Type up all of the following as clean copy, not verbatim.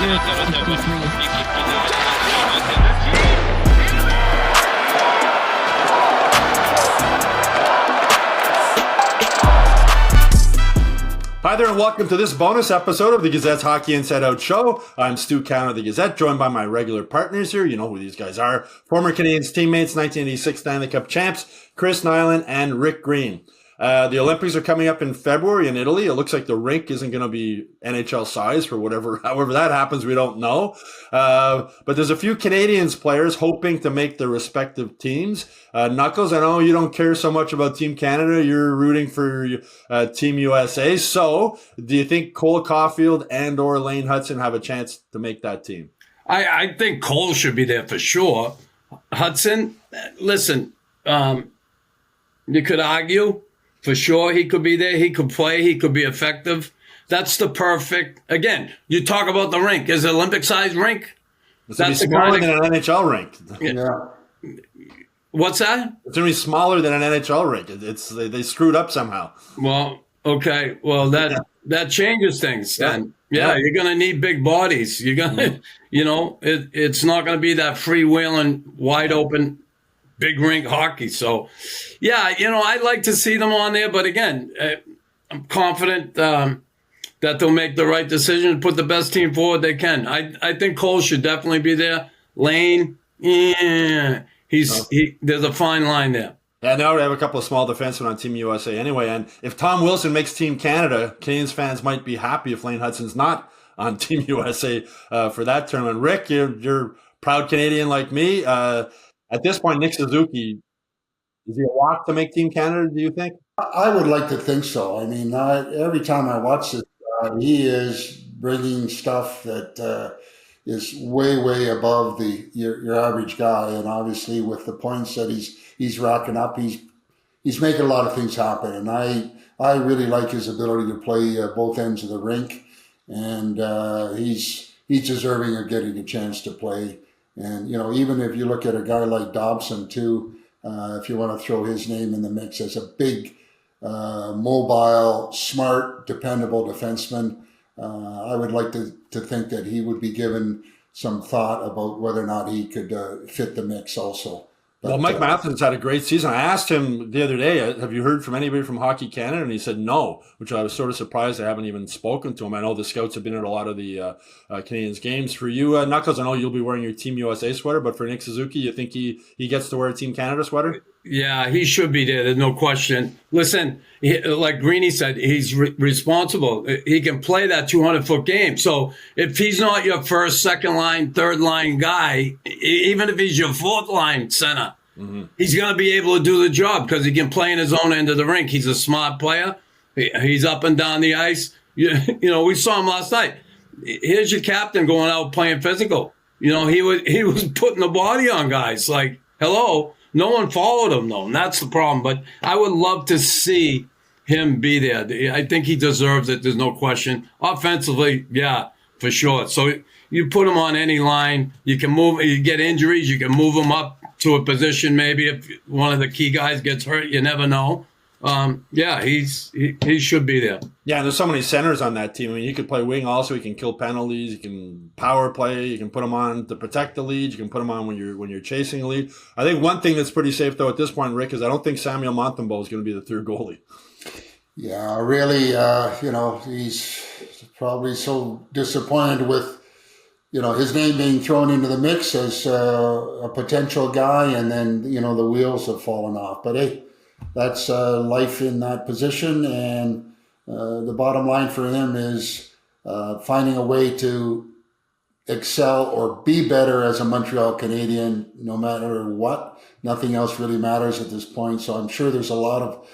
Hi there and welcome to this bonus episode of the Gazette's Hockey Inside Out Show. I'm Stu Cowan of the Gazette, joined by my regular partners here. You know who these guys are. Former Canadiens teammates, 1986 Stanley Cup champs, Chris Nilan and Rick Green. The Olympics are coming up in February in Italy. It looks like the rink isn't going to be NHL size for however that happens, we don't know. But there's a few Canadiens players hoping to make their respective teams. Knuckles, I know you don't care so much about Team Canada. You're rooting for Team USA. So do you think Cole Caufield and or Lane Hutson have a chance to make that team? I think Cole should be there for sure. Hutson, listen, you could argue. For sure, he could be there. He could play. He could be effective. That's the perfect. Again, you talk about the rink. Is it Olympic-sized rink? It's going to be smaller than an NHL rink. Yeah. What's that? It's going to be smaller than an NHL rink. They screwed up somehow. Well, okay. Well, that changes things then. Yeah, you're going to need big bodies. You're going to, it's not going to be that freewheeling, wide open, big rink hockey. So, yeah, I'd like to see them on there. But again, I'm confident that they'll make the right decision and put the best team forward they can. I think Cole should definitely be there. Lane, there's a fine line there. Yeah, now we have a couple of small defensemen on Team USA anyway. And if Tom Wilson makes Team Canada, Canadiens fans might be happy if Lane Hutson's not on Team USA for that tournament. Rick, you're a proud Canadian like me. At this point, Nick Suzuki, is he a lock to make Team Canada, do you think? I would like to think so. I mean, every time I watch this, he is bringing stuff that is way, way above your average guy. And obviously with the points that he's racking up, he's making a lot of things happen. And I really like his ability to play both ends of the rink. And he's deserving of getting a chance to play. And, even if you look at a guy like Dobson, too, if you want to throw his name in the mix as a big, mobile, smart, dependable defenseman, I would like to think that he would be given some thought about whether or not he could fit the mix also. But, well, Mike Matheson's had a great season. I asked him the other day, have you heard from anybody from Hockey Canada? And he said no, which I was sort of surprised I haven't even spoken to him. I know the scouts have been at a lot of the Canadiens games. For you, Knuckles, I know you'll be wearing your Team USA sweater, but for Nick Suzuki, you think he gets to wear a Team Canada sweater? Yeah, he should be there. There's no question. Listen, like Greeny said, he's responsible. He can play that 200-foot game. So if he's not your first, second line, third line guy, even if he's your fourth line center, he's going to be able to do the job because he can play in his own end of the rink. He's a smart player. He's up and down the ice. We saw him last night. Here's your captain going out playing physical. He was putting the body on guys. Like, hello. No one followed him, though, and that's the problem. But I would love to see him be there. I think he deserves it. There's no question. Offensively, yeah, for sure. So you put him on any line. You can move. You get injuries. You can move him up to a position maybe if one of the key guys gets hurt. You never know. Yeah, he should be there. Yeah, and there's so many centers on that team. I mean, he could play wing also. He can kill penalties. He can power play. You can put him on to protect the lead. You can put him on when you're chasing a lead. I think one thing that's pretty safe though at this point, Rick, is I don't think Samuel Montembeault is going to be the third goalie. Yeah, really. He's probably so disappointed with his name being thrown into the mix as a potential guy, and then the wheels have fallen off. But hey. That's life in that position, and the bottom line for him is finding a way to excel or be better as a Montreal Canadien, no matter what. Nothing else really matters at this point. So I'm sure there's a lot of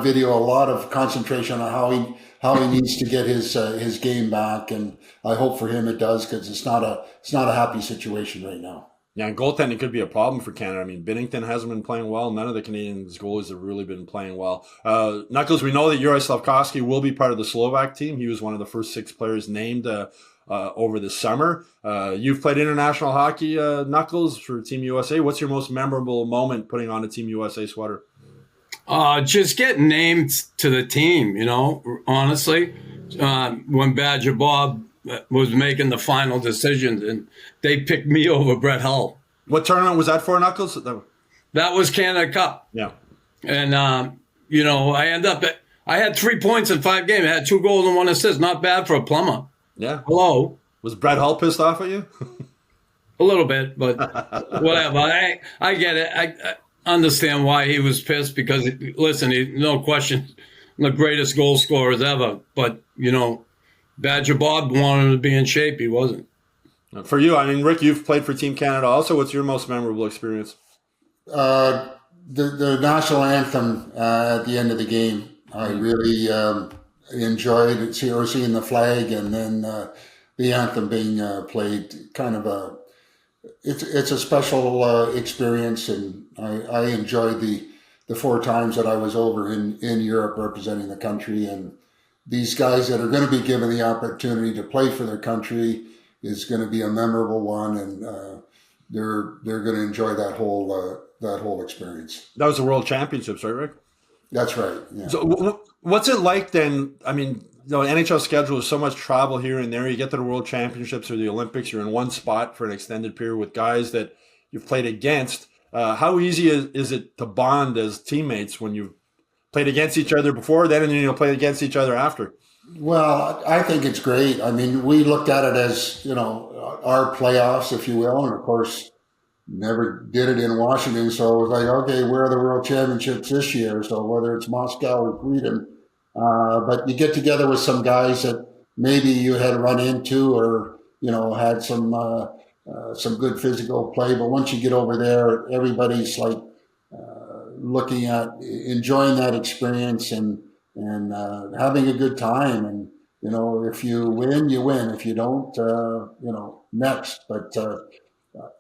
video, a lot of concentration on how he needs to get his game back, and I hope for him it does, because it's not a happy situation right now. Yeah, and goaltending could be a problem for Canada. I mean, Binnington hasn't been playing well. None of the Canadiens' goalies have really been playing well. Knuckles, we know that Juraj Slafkovsky will be part of the Slovak team. He was one of the first 6 players named over the summer. You've played international hockey, Knuckles, for Team USA. What's your most memorable moment putting on a Team USA sweater? Just getting named to the team, honestly. when Badger Bob was making the final decisions, and they picked me over Brett Hull. What tournament was that for, Knuckles? That was Canada Cup. Yeah. And, I had 3 points in 5 games. I had 2 goals and 1 assist. Not bad for a plumber. Yeah. Hello. Was Brett Hull pissed off at you? A little bit, but whatever. I get it. I understand why he was pissed because, listen, no question, the greatest goal scorers ever. But, Badger Bob wanted him to be in shape. He wasn't. For you, Rick, you've played for Team Canada also. What's your most memorable experience? The national anthem at the end of the game. I really enjoyed seeing the flag and then the anthem being played. It's a special experience, and I enjoyed the 4 times that I was over in Europe representing the country. And these guys that are going to be given the opportunity to play for their country is going to be a memorable one, and they're going to enjoy that whole experience. That was the World Championships, right, Rick? That's right. Yeah. So what's it like then? NHL schedule is so much travel here and there. You get to the World Championships or the Olympics, you're in one spot for an extended period with guys that you've played against. How easy is it to bond as teammates when you've played against each other before then and then you'll play against each other after? Well, I think it's great. We looked at it as, our playoffs, if you will. And of course, never did it in Washington. So it was like, okay, where are the World Championships this year? So whether it's Moscow or Sweden, but you get together with some guys that maybe you had run into or, had some good physical play. But once you get over there, everybody's like looking at enjoying that experience and having a good time. And, if you win, you win. If you don't, next. But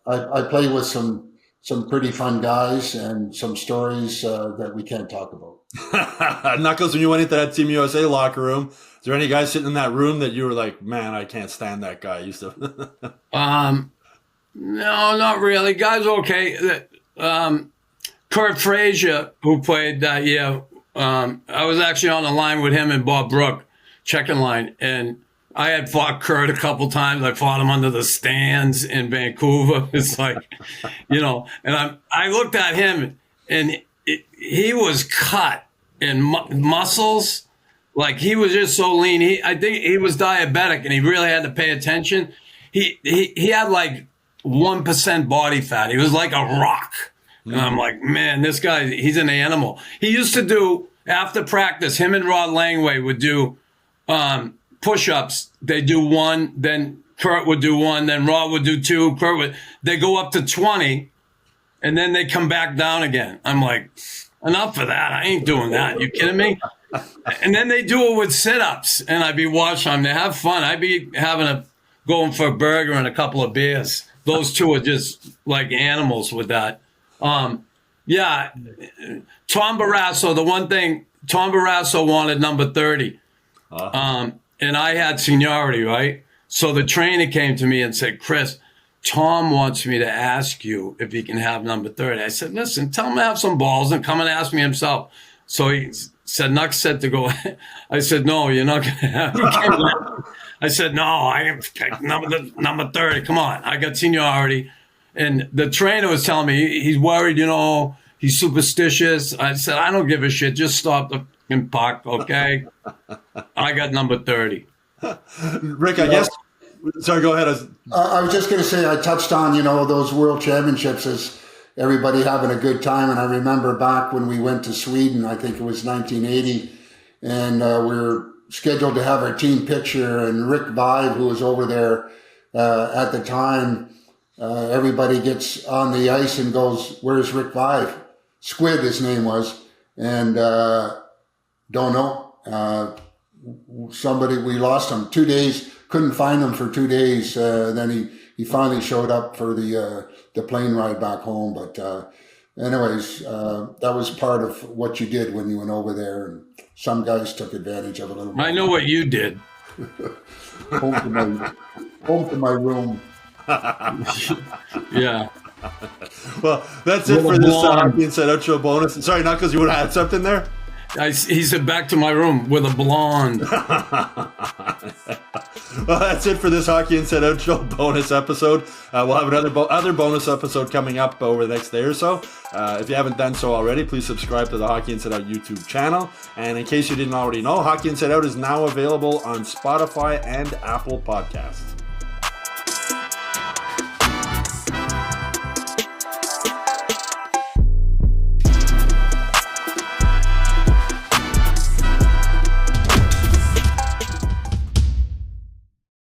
I play with some pretty fun guys and some stories that we can't talk about. Knuckles, when you went into that Team USA locker room, is there any guys sitting in that room that you were like, man, I can't stand that guy? I used to. No, not really. Guys, okay. Kurt Frazier, who played that year, I was actually on the line with him and Bob Brook, checking line, and I had fought Kurt a couple times. I fought him under the stands in Vancouver. It's like, and I looked at him, and he was cut in muscles. Like, he was just so lean. I think he was diabetic, and he really had to pay attention. He had like 1% body fat. He was like a rock. And I'm like, man, this guy, he's an animal. He used to do, after practice, him and Rod Langway would do push-ups. They do 1, then Kurt would do 1, then Rod would do 2. They go up to 20, and then they come back down again. I'm like, enough of that. I ain't doing that. You kidding me? And then they do it with sit-ups, and I'd be watching them. They have fun. I'd be going for a burger and a couple of beers. Those two are just like animals with that. Tom Barrasso, the one thing, Tom Barrasso wanted number 30. And I had seniority, right? So the trainer came to me and said, Chris, Tom wants me to ask you if he can have number 30. I said, listen, tell him to have some balls and come and ask me himself. So he said, Nux said to go. I said, no, you're not going to have it. I said, no, I am number 30. Come on. I got seniority. And the trainer was telling me he's worried, he's superstitious. I said, I don't give a shit. Just stop the fucking puck, okay? I got number 30. Rick, I guess. Sorry, go ahead. I was just going to say, I touched on, those World Championships as everybody having a good time. And I remember back when we went to Sweden, I think it was 1980, and we were scheduled to have our team picture. And Rick Vive, who was over there at the time, everybody gets on the ice and goes, where's Rick Vive? Squid, his name was. And don't know. We lost him 2 days, couldn't find him for 2 days. Then he finally showed up for the plane ride back home. But anyways, that was part of what you did when you went over there. And some guys took advantage of it a little bit. I know what you did. home to my room. Yeah. Well, that's it for this Hockey Inside Out Show bonus. Sorry, Knuckles, you would have had something there? He said back to my room with a blonde. Well, that's it for this Hockey Inside Out Show bonus episode. We'll have another other bonus episode coming up over the next day or so. If you haven't done so already, please subscribe to the Hockey Inside Out YouTube channel. And in case you didn't already know, Hockey Inside Out is now available on Spotify and Apple Podcasts.